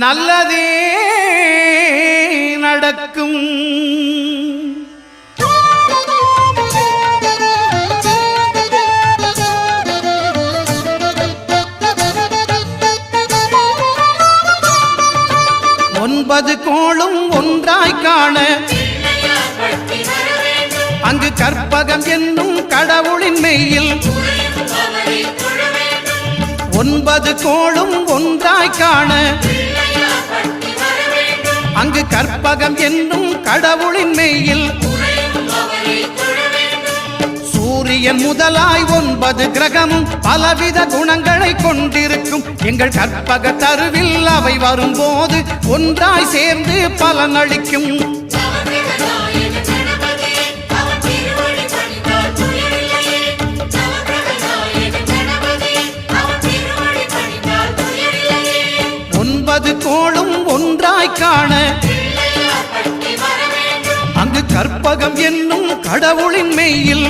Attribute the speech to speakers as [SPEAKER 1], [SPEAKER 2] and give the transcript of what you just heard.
[SPEAKER 1] நல்லதே நடக்கும். ஒன்பது கோளும் ஒன்றாய் காண அங்கு கற்பகம் என்னும் கடவுளின் மெய்யில் ஒன்பது கோளும் ஒன்றாய் காண அங்கு கற்பகம் என்னும் கடவுளின் மெய்யில் சூரியன் முதலாய் 9 கிரகமும் பலவித குணங்களை கொண்டிருக்கும். எங்கள் கற்பக தருவில் அவை வரும்போது ஒன்றாய் சேர்ந்து பலனளிக்கும். ஒன்பது கோளும் ஒன்றாய் காண அங்கு கற்பகம் என்னும் கடவுளின் மெய்யில்